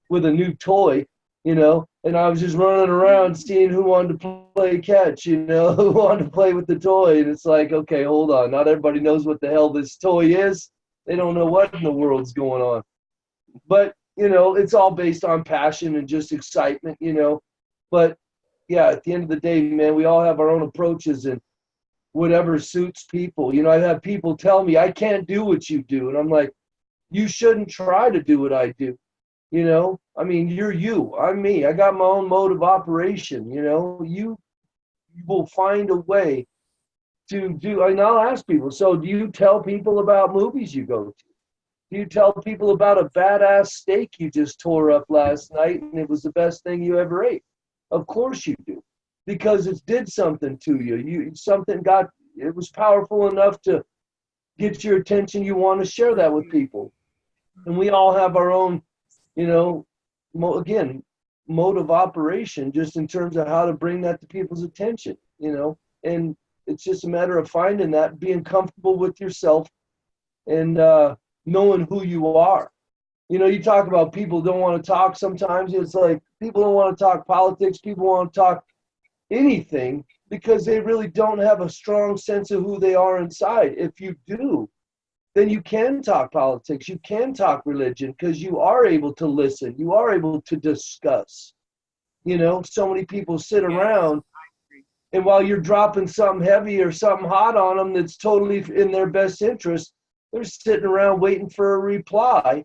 with a new toy, and I was just running around seeing who wanted to play catch, who wanted to play with the toy. And it's like, okay, hold on. Not everybody knows what the hell this toy is. They don't know what in the world's going on. But, it's all based on passion and just excitement, But, yeah, at the end of the day, man, we all have our own approaches and whatever suits people. I have people tell me, I can't do what you do. And I'm like, you shouldn't try to do what I do. I mean, you're you, I'm me. I got my own mode of operation. You will find a way to do. And I'll ask people, so do you tell people about movies you go to? Do you tell people about a badass steak you just tore up last night and it was the best thing you ever ate? Of course you do. because it did something to you. It was powerful enough to get your attention. You want to share that with people. And we all have our own, mode of operation, just in terms of how to bring that to people's attention, and it's just a matter of finding that, being comfortable with yourself, and knowing who you are. You talk about people don't want to talk sometimes. It's like people don't want to talk politics. People want to talk anything because they really don't have a strong sense of who they are inside. If you do, then you can talk politics. You can talk religion because you are able to listen. You are able to discuss. So many people sit around, and while you're dropping something heavy or something hot on them that's totally in their best interest, they're sitting around waiting for a reply.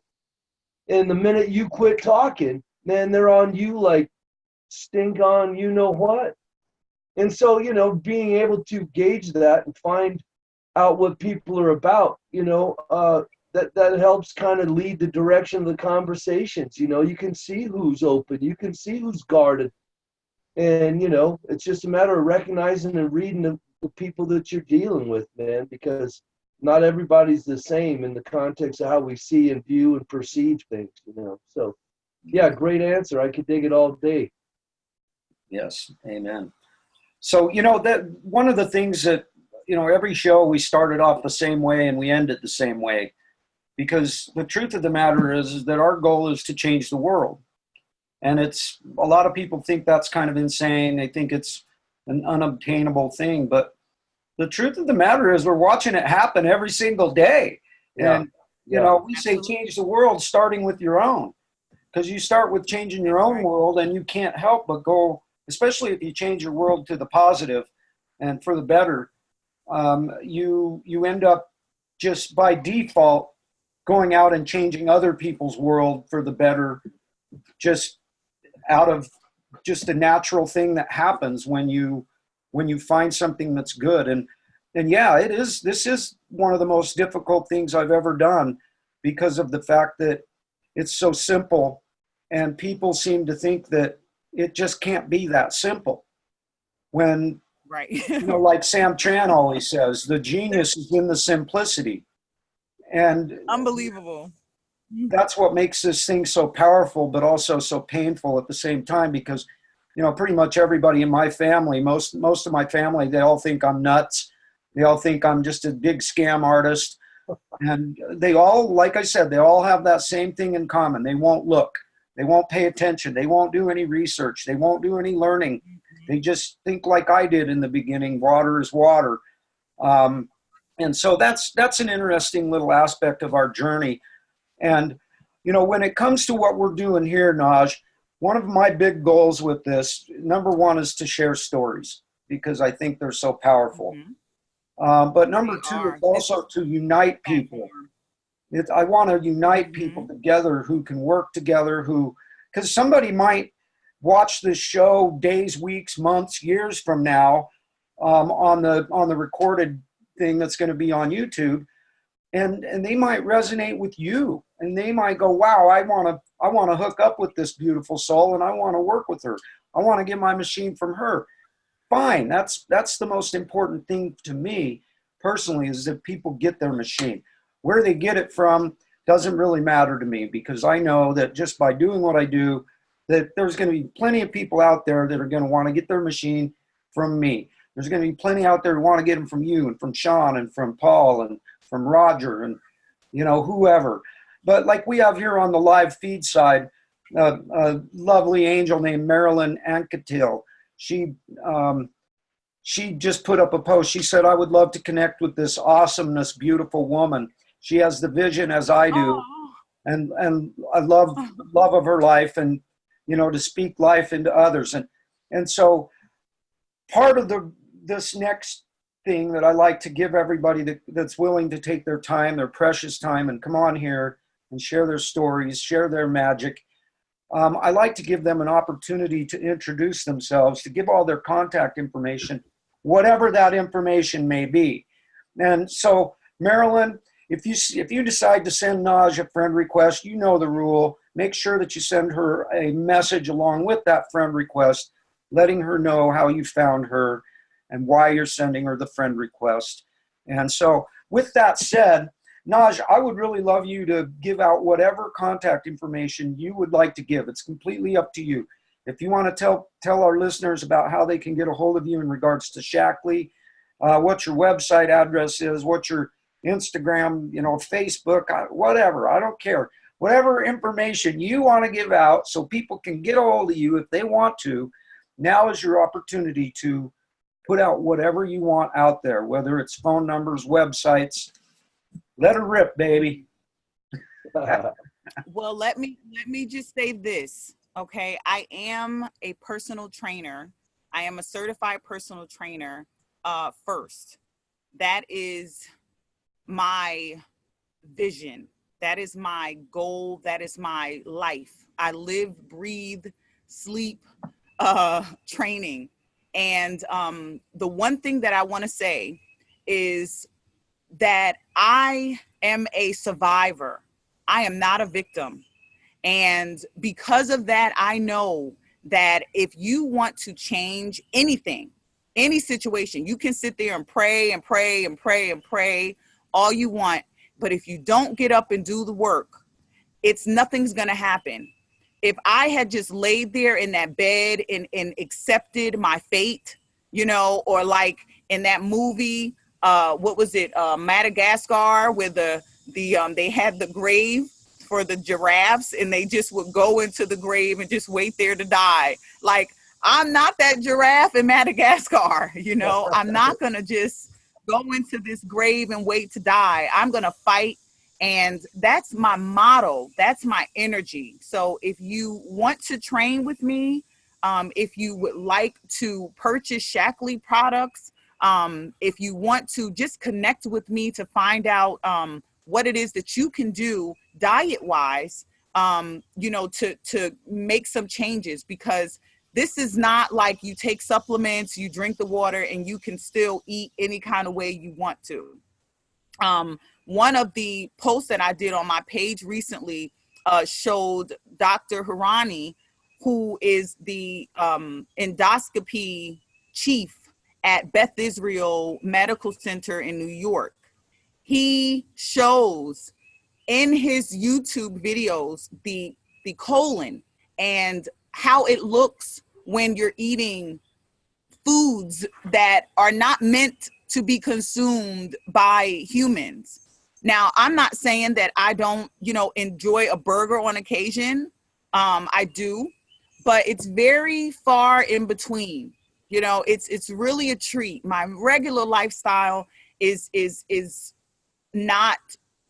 And the minute you quit talking, man, they're on you like stink on you know what. And so, being able to gauge that and find out what people are about, that helps kind of lead the direction of the conversations. You can see who's open, you can see who's guarded. And, it's just a matter of recognizing and reading the people that you're dealing with, man, because not everybody's the same in the context of how we see and view and perceive things, So, yeah, great answer. I could dig it all day. Yes, amen. So, that one of the things that, every show we started off the same way and we end it the same way, because the truth of the matter is that our goal is to change the world. And a lot of people think that's kind of insane. They think it's an unobtainable thing, but the truth of the matter is we're watching it happen every single day. Yeah. And, we say change the world starting with your own, because you start with changing your own world and you can't help but go, especially if you change your world to the positive and for the better, you end up just by default going out and changing other people's world for the better, just out of just a natural thing that happens when you find something that's good. And yeah, this is one of the most difficult things I've ever done, because of the fact that it's so simple and people seem to think that it just can't be that simple. When, right. Like Sam Tran always says, the genius is in the simplicity. And unbelievable. That's what makes this thing so powerful, but also so painful at the same time, because, pretty much everybody in my family, most of my family, they all think I'm nuts. They all think I'm just a big scam artist. And they all, like I said, they all have that same thing in common. They won't look. They won't pay attention. They won't do any research. They won't do any learning. They just think like I did in the beginning, water is water. And so that's an interesting little aspect of our journey. And, when it comes to what we're doing here, Nahj, one of my big goals with this, number one, is to share stories, because I think they're so powerful. But number two is also to unite people. I want to unite people together who can work together, because somebody might watch this show days, weeks, months, years from now on the recorded thing that's going to be on YouTube, and they might resonate with you, and they might go, wow, I want to hook up with this beautiful soul, and I want to work with her. I want to get my machine from her. Fine, that's the most important thing to me personally, is that people get their machine. Where they get it from doesn't really matter to me, because I know that just by doing what I do, that there's going to be plenty of people out there that are going to want to get their machine from me. There's going to be plenty out there who want to get them from you and from Sean and from Paul and from Roger and, whoever. But like we have here on the live feed side, a lovely angel named Marilyn Anquetil. She just put up a post. She said, I would love to connect with this awesomeness, beautiful woman. She has the vision as I do. And I love of her life, and, to speak life into others. And so part of this next thing that I like to give everybody that's willing to take their time, their precious time, and come on here and share their stories, share their magic. I like to give them an opportunity to introduce themselves, to give all their contact information, whatever that information may be. And so, Marilyn, if you decide to send Nahj a friend request, you know the rule. Make sure that you send her a message along with that friend request letting her know how you found her and why you're sending her the friend request. And so with that said, Nahj, I would really love you to give out whatever contact information you would like to give. It's completely up to you. If you want to tell our listeners about how they can get a hold of you in regards to Shaklee, what your website address is, what your Instagram, Facebook, whatever, I don't care. Whatever information you want to give out so people can get a hold of you if they want to, now is your opportunity to put out whatever you want out there, whether it's phone numbers, websites. Let her rip, baby. Well, let me just say this, okay? I am a personal trainer. I am a certified personal trainer first. That is my vision. That is my goal. That is my life. I live, breathe, sleep, training. And the one thing that I want to say is that I am a survivor. I am not a victim. And because of that, I know that if you want to change anything, any situation, you can sit there and pray and pray and pray and pray all you want. But if you don't get up and do the work, nothing's going to happen. If I had just laid there in that bed and accepted my fate, or like in that movie, what was it? Madagascar, where they had the grave for the giraffes and they just would go into the grave and just wait there to die. Like, I'm not that giraffe in Madagascar, I'm not going to just go into this grave and wait to die. I'm going to fight. And that's my motto. That's my energy. So if you want to train with me, if you would like to purchase Shaklee products, if you want to just connect with me to find out what it is that you can do diet-wise, to make some changes, because this is not like you take supplements, you drink the water, and you can still eat any kind of way you want to. One of the posts that I did on my page recently showed Dr. Hirani, who is the endoscopy chief at Beth Israel Medical Center in New York. He shows in his YouTube videos the colon and how it looks when you're eating foods that are not meant to be consumed by humans. Now, I'm not saying that I don't, enjoy a burger on occasion. I do, but it's very far in between. It's really a treat. My regular lifestyle is not,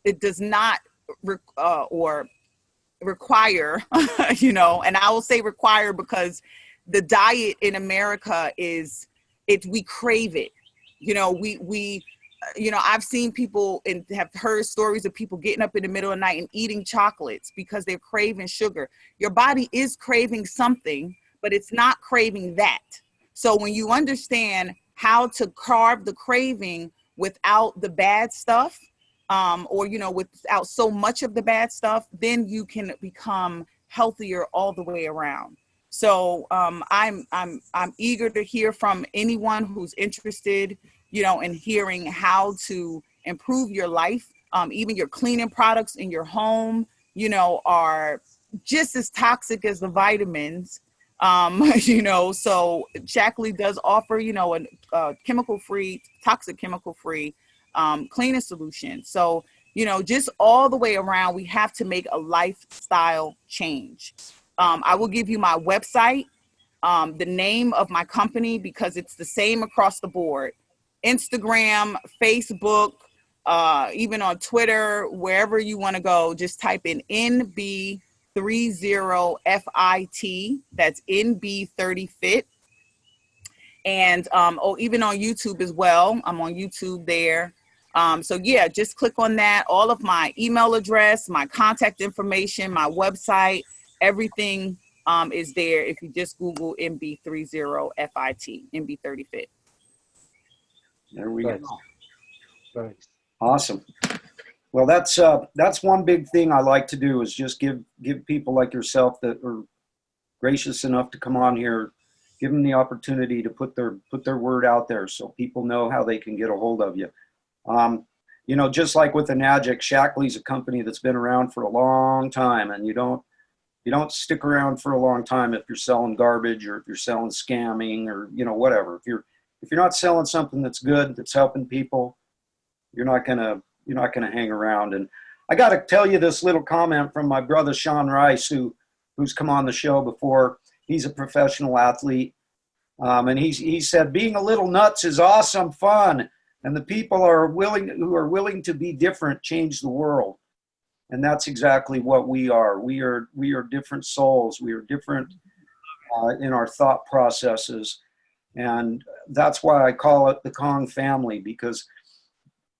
it does not require, and I will say require because the diet in America we crave it. I've seen people and have heard stories of people getting up in the middle of the night and eating chocolates because they're craving sugar. Your body is craving something, but it's not craving that. So when you understand how to carve the craving without the bad stuff, without so much of the bad stuff, then you can become healthier all the way around. So I'm eager to hear from anyone who's interested, in hearing how to improve your life. Even your cleaning products in your home, are just as toxic as the vitamins. So Shaklee does offer, a chemical-free, toxic chemical-free cleaning solution. So, just all the way around, we have to make a lifestyle change. I will give you my website, the name of my company, because it's the same across the board. Instagram, Facebook, even on Twitter, wherever you want to go, just type in NB30FIT. That's NB30FIT. And even on YouTube as well. I'm on YouTube there. So yeah, just click on that. All of my email address, my contact information, my website, everything is there if you just Google NB30FIT, NB30FIT. There we Nice. go. Nice. Awesome. Well, that's one big thing I like to do is just give people like yourself that are gracious enough to come on here, give them the opportunity to put their word out there so people know how they can get a hold of you. You know, just like with the Nahj, Shackley's a company that's been around for a long time, and you don't stick around for a long time if you're selling garbage or if you're selling scamming or, you know, whatever. If you're not selling something that's good, that's helping people, you're not gonna hang around. And I got to tell you this little comment from my brother Sean Rice, who's come on the show before. He's a professional athlete, and he said being a little nuts is awesome fun, and the people who are willing to be different change the world. And that's exactly what we are. We are different souls. We are different in our thought processes, and that's why I call it the Kong family, because,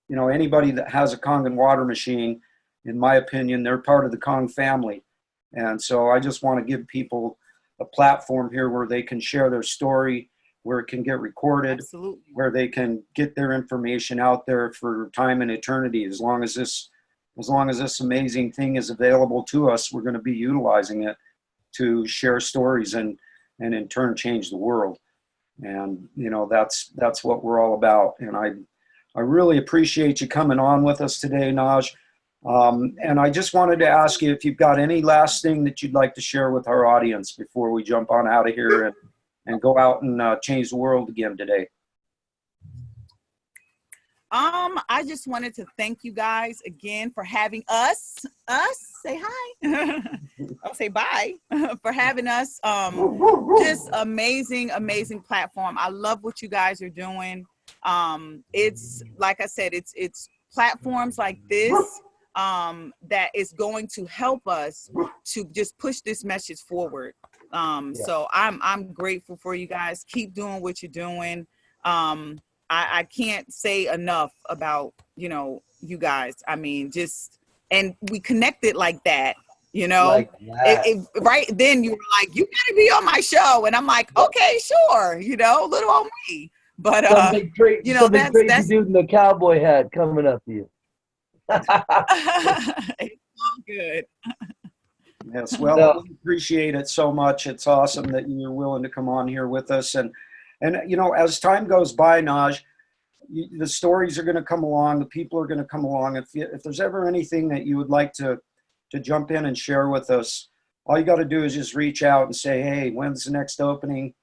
you know, anybody that has a Kangen water machine, in my opinion, they're part of the Kong family. And so I just want to give people a platform here where they can share their story, where it can get recorded, Absolutely. where they can get their information out there for time and eternity. As long as this amazing thing is available to us, we're going to be utilizing it to share stories and in turn change the world. And, you know, that's what we're all about. And I really appreciate you coming on with us today, Nahj. And I just wanted to ask you if you've got any last thing that you'd like to share with our audience before we jump on out of here and go out and change the world again today. I just wanted to thank you guys again for having us say hi. I'll say bye for having us. Just amazing platform. I love what you guys are doing. It's like I said, it's platforms like this that is going to help us to just push this message forward. So I'm grateful for you guys. Keep doing what you're doing. I can't say enough about, you know, you guys. I mean, and we connected like that, you know, Like that. right then you were like, you gotta be on my show. And I'm like, okay, sure. You know, little old me. But, you know, that's crazy dude in the cowboy hat coming up to you. it's all good. Yes, well, we appreciate it so much. It's awesome that you're willing to come on here with us. And you know, as time goes by, Nahj, the stories are going to come along. The people are going to come along. If there's ever anything that you would like to jump in and share with us, all you got to do is just reach out and say, hey, when's the next opening?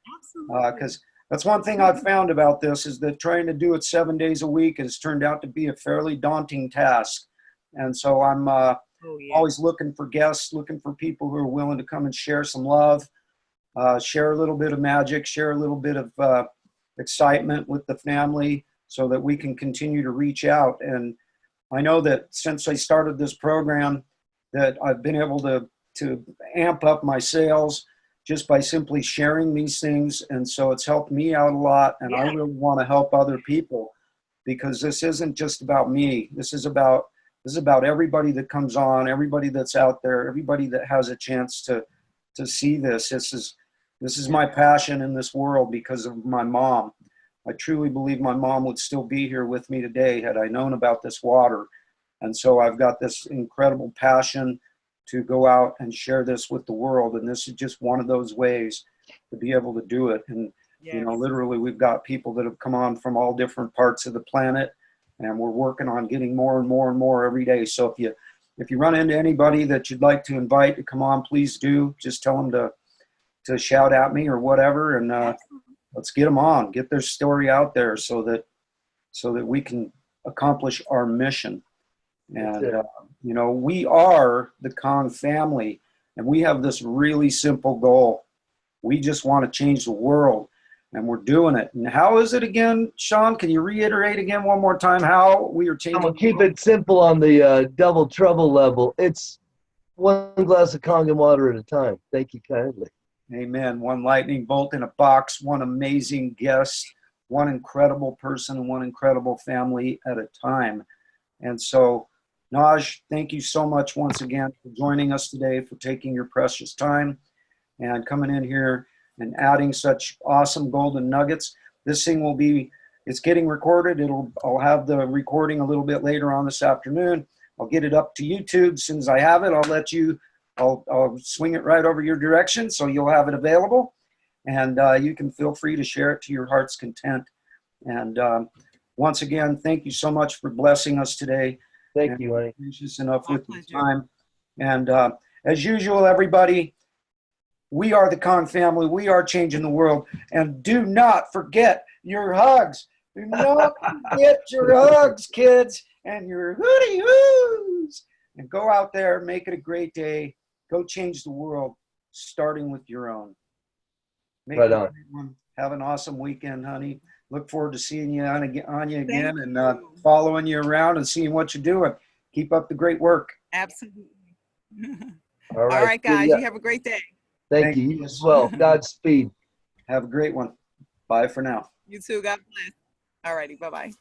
Because that's one thing I've found about this, is that trying to do it 7 days a week has turned out to be a fairly daunting task. And so I'm always looking for guests, looking for people who are willing to come and share some love, share a little bit of magic, share a little bit of excitement with the family so that we can continue to reach out. And I know that since I started this program that I've been able to amp up my sales just by simply sharing these things. And so it's helped me out a lot. And I really want to help other people, because this isn't just about me. This is about everybody that comes on, everybody that's out there, everybody that has a chance to see this. This is my passion in this world because of my mom. I truly believe my mom would still be here with me today had I known about this water. And so I've got this incredible passion to go out and share this with the world. And this is just one of those ways to be able to do it. And, you know, literally we've got people that have come on from all different parts of the planet, and we're working on getting more and more and more every day. So if you run into anybody that you'd like to invite to come on, please do. Just tell them to shout at me or whatever, and let's get them on, get their story out there so that we can accomplish our mission. And you know, we are the Kong family, and we have this really simple goal. We just want to change the world, and we're doing it. And how is it again, Sean? Can you reiterate again one more time how we are changing? I'm gonna keep it simple on the double trouble level. It's one glass of Kangen water at a time. Thank you kindly. Amen. One lightning bolt in a box, one amazing guest, one incredible person, one incredible family at a time. And so, Nahj, thank you so much once again for joining us today, for taking your precious time and coming in here and adding such awesome golden nuggets. This thing it's getting recorded. I'll have the recording a little bit later on this afternoon. I'll get it up to YouTube. As soon as I have it, I'll swing it right over your direction so you'll have it available. And you can feel free to share it to your heart's content. And once again, thank you so much for blessing us today. Thank you, honey. Gracious enough My with your pleasure. time. And as usual, everybody, we are the Kong family. We are changing the world. And do not forget your hugs. Do not forget your hugs, kids, and your HooDeeHooos. And go out there, make it a great day. Go change the world, starting with your own. Make Right it a on. great one. Have an awesome weekend, honey. Look forward to seeing you on you again Thank and you. following you around and seeing what you're doing. Keep up the great work. Absolutely. All All right. right, guys. Yeah. You have a great day. Thank you. You as well. Godspeed. Have a great one. Bye for now. You too. God bless. All righty. Bye-bye.